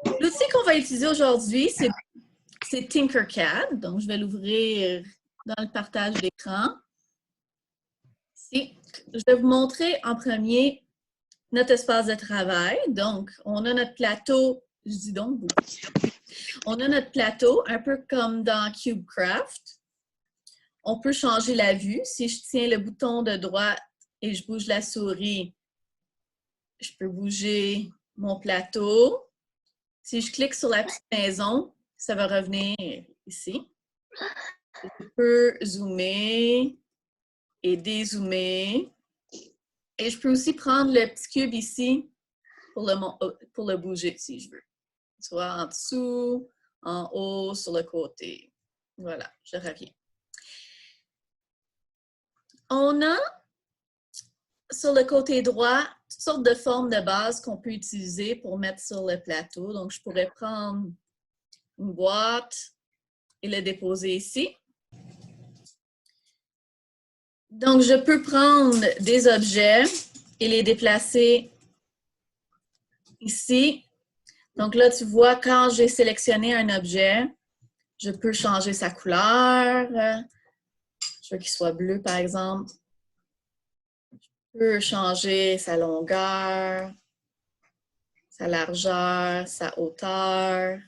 L'outil qu'on va utiliser aujourd'hui, c'est Tinkercad. Donc, je vais l'ouvrir dans le partage d'écran. Ici, je vais vous montrer en premier notre espace de travail. Donc, on a notre plateau, je dis donc, on a notre plateau, un peu comme dans CubeCraft. On peut changer la vue. Si je tiens le bouton de droite et je bouge la souris, je peux bouger mon plateau. Si je clique sur la petite maison, ça va revenir ici. Je peux zoomer et dézoomer. Et je peux aussi prendre le petit cube ici pour le bouger si je veux. Soit en dessous, en haut, sur le côté. Voilà, je reviens. On a sur le côté droit toutes sortes de formes de base qu'on peut utiliser pour mettre sur le plateau. Donc, je pourrais prendre une boîte et le déposer ici. Donc, je peux prendre des objets et les déplacer ici. Donc là, tu vois, quand j'ai sélectionné un objet, je peux changer sa couleur. Je veux qu'il soit bleu, par exemple. Je peux changer sa longueur, sa largeur, sa hauteur.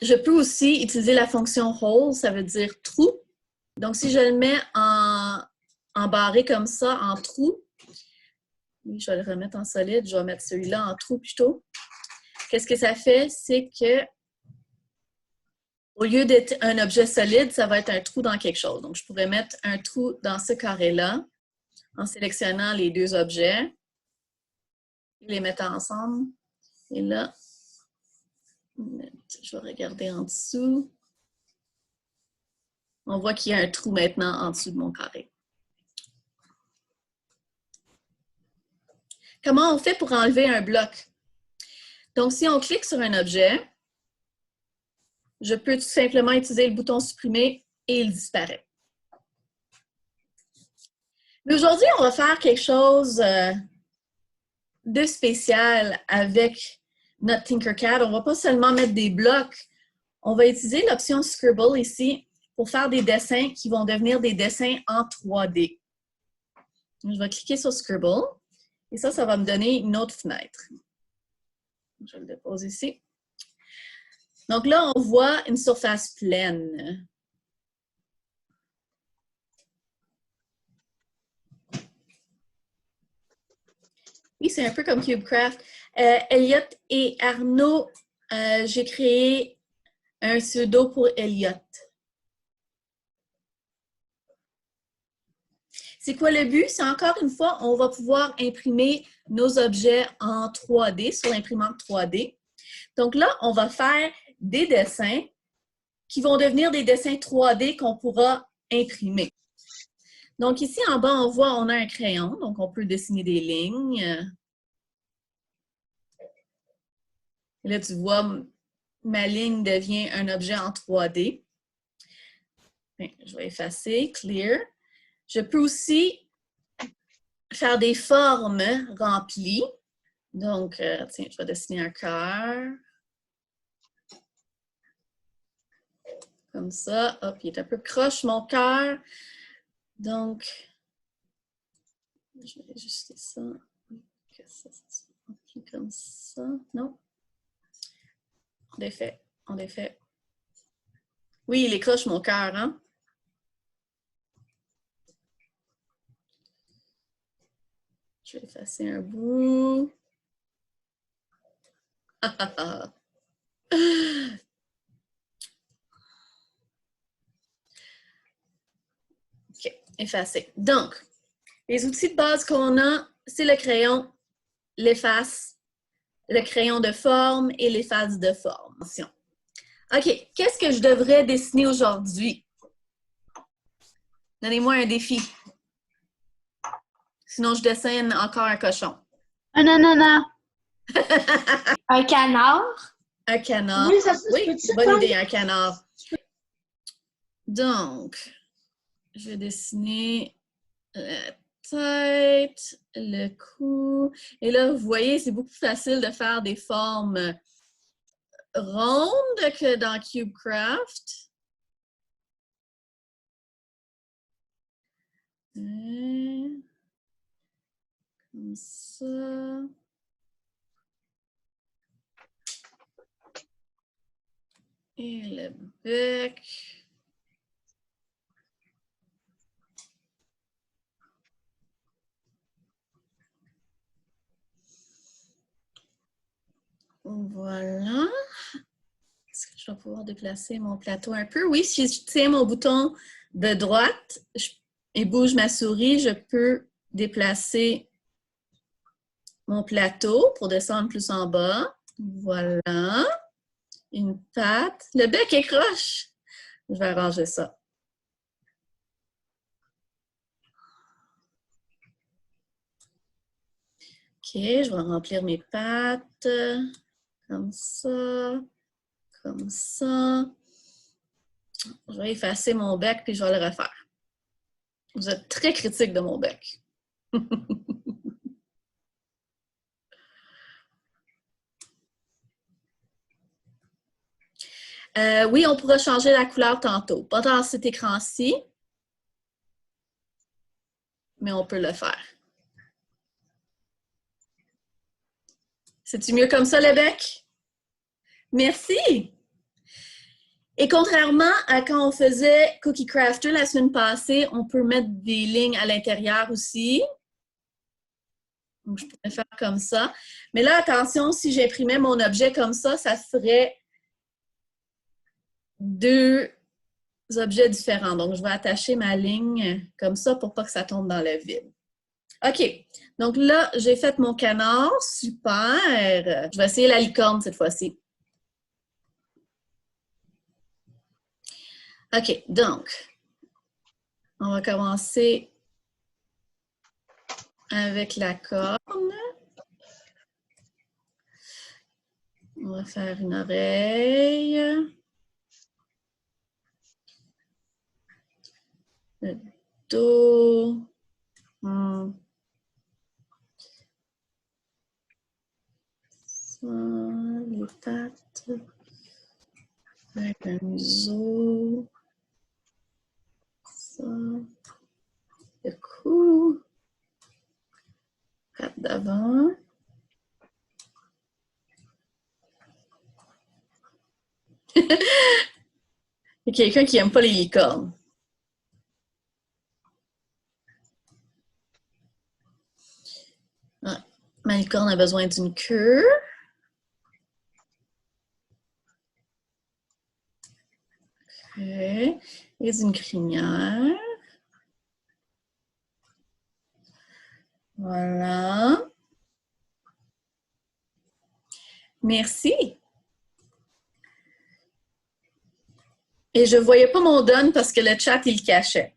Je peux aussi utiliser la fonction hole, ça veut dire trou. Donc, si je le mets en barré comme ça, en trou, je vais le remettre en solide, je vais mettre celui-là en trou plutôt. Qu'est-ce que ça fait? C'est que au lieu d'être un objet solide, ça va être un trou dans quelque chose. Donc, je pourrais mettre un trou dans ce carré-là en sélectionnant les deux objets, les mettre ensemble. Et là, je vais regarder en dessous. On voit qu'il y a un trou maintenant en dessous de mon carré. Comment on fait pour enlever un bloc? Donc, si on clique sur un objet, je peux tout simplement utiliser le bouton supprimer et il disparaît. Mais aujourd'hui, on va faire quelque chose de spécial avec notre Tinkercad. On ne va pas seulement mettre des blocs, on va utiliser l'option Scribble ici pour faire des dessins qui vont devenir des dessins en 3D. Je vais cliquer sur Scribble et ça va me donner une autre fenêtre. Je vais le déposer ici. Donc là, on voit une surface pleine. Oui, c'est un peu comme CubeCraft. Elliot et Arnaud, j'ai créé un pseudo pour Elliot. C'est quoi le but? C'est encore une fois, on va pouvoir imprimer nos objets en 3D sur l'imprimante 3D. Donc là, on va faire des dessins qui vont devenir des dessins 3D qu'on pourra imprimer. Donc ici, en bas, on voit, on a un crayon, donc on peut dessiner des lignes. Et là, tu vois, ma ligne devient un objet en 3D. Je vais effacer, clear. Je peux aussi faire des formes remplies. Donc, tiens, je vais dessiner un cœur. Comme ça. Hop, il est un peu croche, mon cœur. Donc, je vais ajuster ça. Comme ça. Non. On défait. On défait. Oui, il est croche, mon cœur, hein? Je vais effacer un bout. OK, effacé. Donc, les outils de base qu'on a, c'est le crayon, l'efface, le crayon de forme et l'efface de forme. OK, qu'est-ce que je devrais dessiner aujourd'hui? Donnez-moi un défi. Sinon, je dessine encore un cochon. Un ananas. Un canard. Un canard. Oui, oui, bonne idée, un canard. Donc, je vais dessiner tête, le cou. Et là, vous voyez, c'est beaucoup plus facile de faire des formes rondes que dans CubeCraft. Comme ça. Et le bec. Voilà. Est-ce que je vais pouvoir déplacer mon plateau un peu? Oui, si je tiens mon bouton de droite et bouge ma souris, je peux déplacer mon plateau pour descendre plus en bas. Voilà. Une patte. Le bec est croche. Je vais arranger ça. OK, je vais remplir mes pattes. Comme ça. Comme ça. Je vais effacer mon bec puis je vais le refaire. Vous êtes très critique de mon bec. Oui, on pourra changer la couleur tantôt. Pas dans cet écran-ci, mais on peut le faire. C'est-tu mieux comme ça, le bec? Merci! Et contrairement à quand on faisait Cookie Crafter la semaine passée, on peut mettre des lignes à l'intérieur aussi. Donc, je pourrais faire comme ça. Mais là, attention, si j'imprimais mon objet comme ça ferait deux objets différents. Donc, je vais attacher ma ligne comme ça pour pas que ça tombe dans le vide. OK. Donc là, j'ai fait mon canard. Super. Je vais essayer la licorne cette fois-ci. OK. Donc, on va commencer avec la corne. On va faire une oreille. Le dos. Ça, les pattes. Avec un museau. Ça. Le cou. Patte d'avant. Il y a quelqu'un qui n'aime pas les licornes. Ah, ma licorne a besoin d'une queue. OK. Et d'une crinière. Voilà. Merci. Et je ne voyais pas mon done parce que le chat, il le cachait.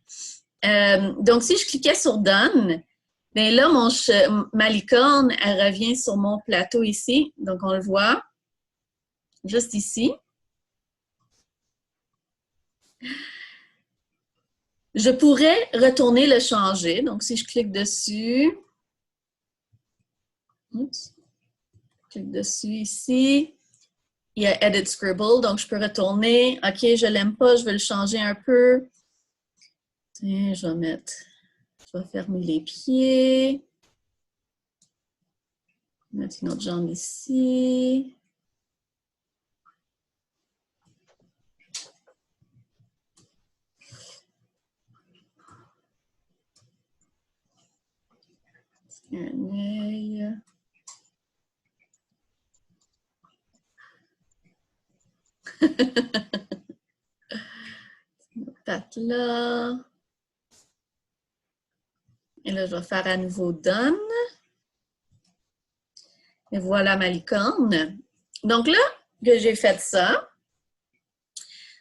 Donc, si je cliquais sur done, bien là, ma licorne, elle revient sur mon plateau ici. Donc, on le voit juste ici. Je pourrais retourner le changer. Donc, si je clique dessus, oups, je clique dessus ici, il y a Edit Scribble. Donc, je peux retourner. OK, je ne l'aime pas, je vais le changer un peu. Tiens, je vais fermer les pieds. Mettre une autre jambe ici. Un œil. Patte là. Et là, je vais faire à nouveau Done. Et voilà ma licorne. Donc là, que j'ai fait ça,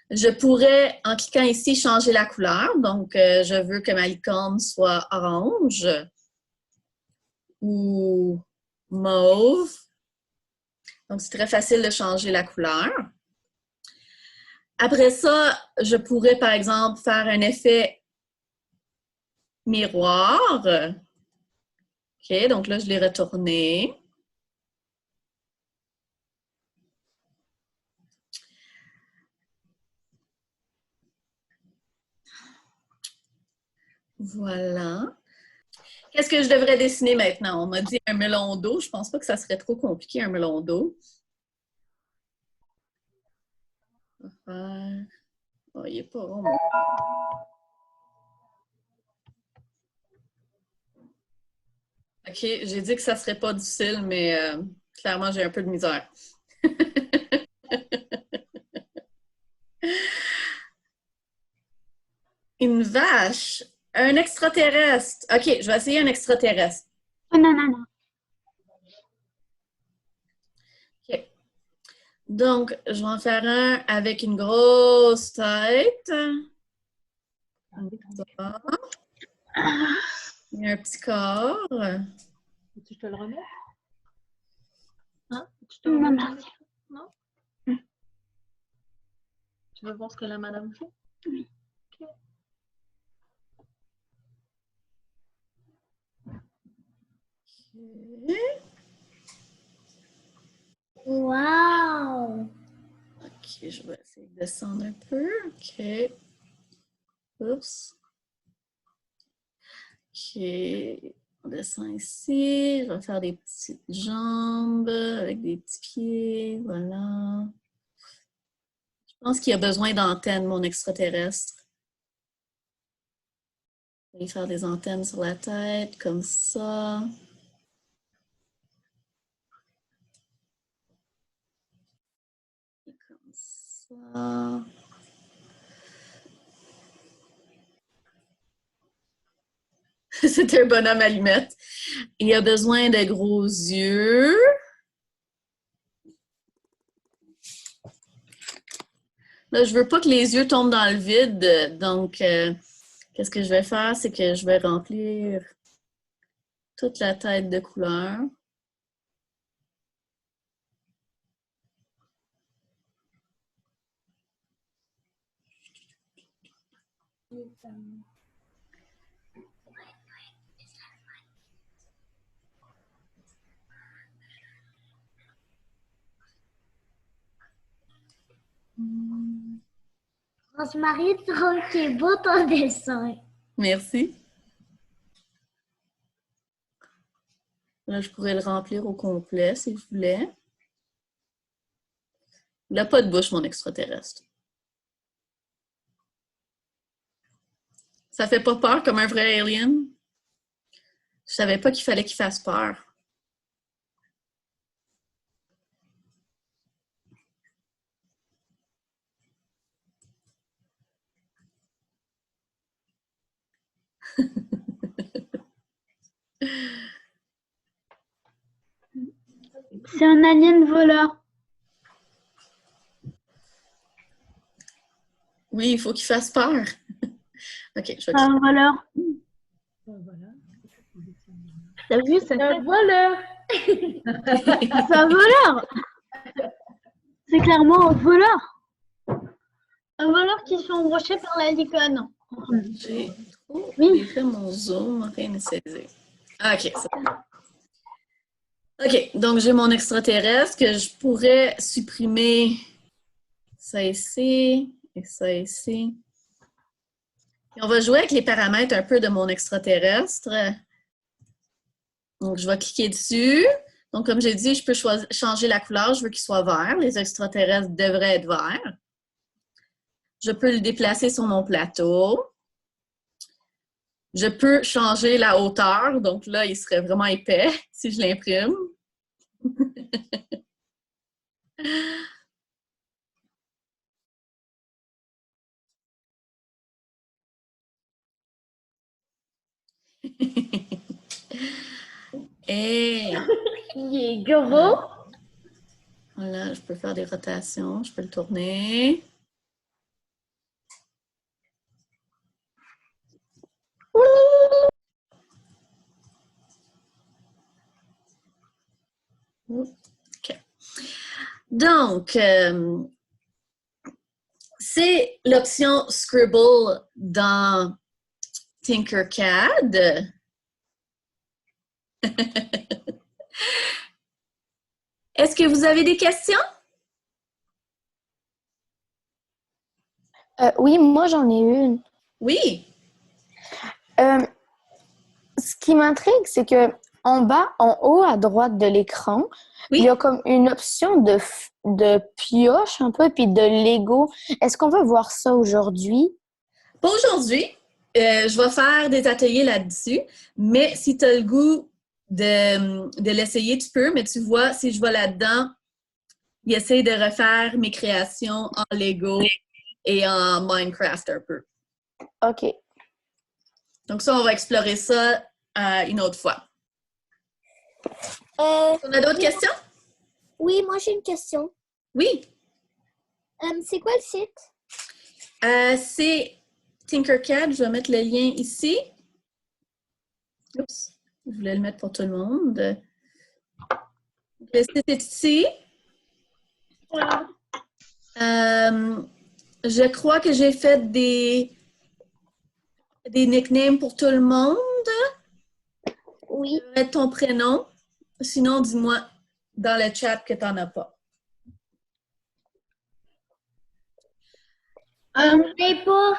je pourrais, en cliquant ici, changer la couleur. Donc, je veux que ma licorne soit orange ou mauve. Donc, c'est très facile de changer la couleur. Après ça, je pourrais, par exemple, faire un effet miroir. OK, donc là, je l'ai retourné. Voilà. Qu'est-ce que je devrais dessiner maintenant? On m'a dit un melon d'eau. Je pense pas que ça serait trop compliqué, un melon d'eau. Oh, il est pas rond. OK, j'ai dit que ça serait pas difficile, mais clairement, j'ai un peu de misère. Une vache. Un extraterrestre. OK, je vais essayer un extraterrestre. Un ananas. OK. Donc, je vais en faire un avec une grosse tête. Ça. Il y a un petit corps. Tu te le remets? Hein? Tu te Non, le remets? merci. Non? Tu veux voir ce que la madame fait? Oui. Ok. Wow! OK, je vais essayer de descendre un peu. OK. Oups. OK. On descend ici. Je vais faire des petites jambes avec des petits pieds. Voilà. Je pense qu'il a besoin d'antennes, mon extraterrestre. Je vais faire des antennes sur la tête, comme ça. Et comme ça. C'est un bonhomme allumette. Il a besoin de gros yeux. Là, je veux pas que les yeux tombent dans le vide, donc qu'est-ce que je vais faire, c'est que je vais remplir toute la tête de couleur. Rosemary, tu trouves qu'il est beau ton dessin? Merci. Là, je pourrais le remplir au complet si je voulais. Il n'a pas de bouche, mon extraterrestre. Ça fait pas peur comme un vrai alien? Je savais pas qu'il fallait qu'il fasse peur. C'est un alien voleur. Oui, il faut qu'il fasse peur. OK, je vais Un voleur. Voilà. T'as vu, ça Un voleur! C'est un voleur. C'est clairement un voleur. Un voleur qui se fait embrocher par la licorne. J'ai trop Oui. fait mon zoom, rien n'est saisi. OK, c'est bon. OK, donc j'ai mon extraterrestre que je pourrais supprimer ça ici et ça ici. Et on va jouer avec les paramètres un peu de mon extraterrestre. Donc, je vais cliquer dessus. Donc, comme j'ai dit, je peux changer la couleur. Je veux qu'il soit vert. Les extraterrestres devraient être verts. Je peux le déplacer sur mon plateau. Je peux changer la hauteur. Donc là, il serait vraiment épais si je l'imprime. Et Il est gros. voilà, je peux faire des rotations. Je peux le tourner. OK. Donc, c'est l'option Scribble dans Tinkercad. Est-ce que vous avez des questions? Oui, moi j'en ai une. Oui. Ce qui m'intrigue, c'est que en bas, en haut à droite de l'écran, Oui. il y a comme une option de pioche un peu, puis de Lego. Est-ce qu'on va voir ça aujourd'hui? Pas aujourd'hui. Je vais faire des ateliers là-dessus, mais si tu as le goût de l'essayer, tu peux, mais tu vois, si je vais là-dedans, il essaie de refaire mes créations en Lego et en Minecraft un peu. OK. Donc ça, on va explorer ça une autre fois. Euh, On a d'autres questions? oui, moi j'ai une question. Oui. C'est quoi le site? C'est Tinkercad. Je vais mettre le lien ici. Oups. Je voulais le mettre pour tout le monde. Le site est ici. Je crois que j'ai fait des nicknames pour tout le monde. Oui. Je vais mettre ton prénom. Sinon, dis-moi dans le chat que tu n'en as pas. Mais pas.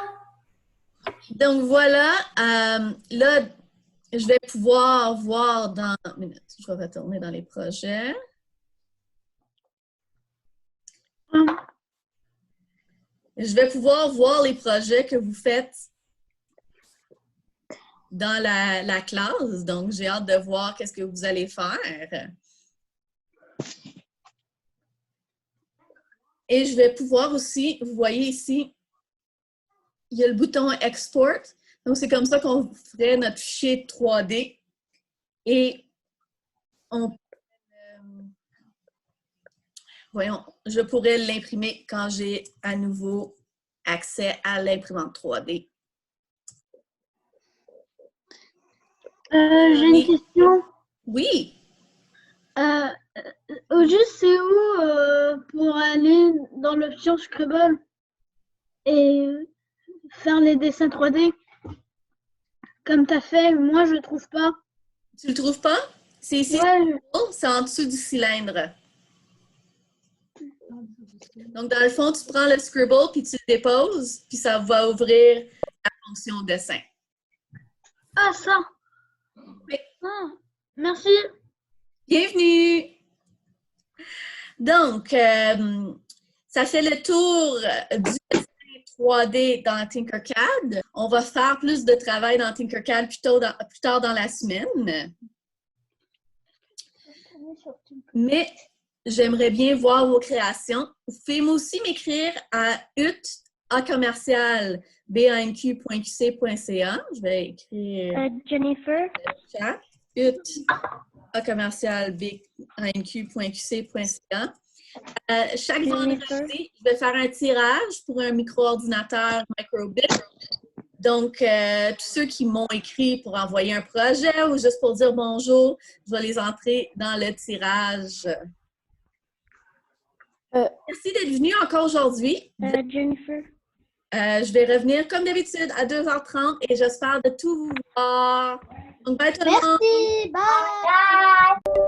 Donc voilà, là, je vais pouvoir voir dans... Une minute, je vais retourner dans les projets. Je vais pouvoir voir les projets que vous faites dans la classe. Donc, j'ai hâte de voir qu'est-ce que vous allez faire. Et je vais pouvoir aussi, vous voyez ici, il y a le bouton Export. Donc, c'est comme ça qu'on ferait notre fichier 3D. Et voyons, je pourrais l'imprimer quand j'ai à nouveau accès à l'imprimante 3D. J'ai une question. Oui. Au juste, c'est où pour aller dans l'option Scribble et faire les dessins 3D comme tu as fait? Moi, je le trouve pas. Tu le trouves pas? C'est ici, Ouais, c'est en dessous du cylindre. Donc, dans le fond, tu prends le Scribble puis tu le déposes, puis ça va ouvrir la fonction dessin. ah, ça. Oui. Ah, merci. Bienvenue! Donc, ça fait le tour du dessin 3D dans Tinkercad. On va faire plus de travail dans Tinkercad plus tard dans la semaine. Mais j'aimerais bien voir vos créations. Vous pouvez aussi m'écrire à ut@banq.qc.ca. Je vais écrire Jennifer. chat. ut@banq.qc.ca. Chaque vendredi, je vais faire un tirage pour un micro-ordinateur Microbit. Donc, tous ceux qui m'ont écrit pour envoyer un projet ou juste pour dire bonjour, je vais les entrer dans le tirage. Merci d'être venu encore aujourd'hui. Jennifer. Je vais revenir comme d'habitude à 2h30 et j'espère de tout vous voir. Donc, bye tout le monde! Merci. Bye.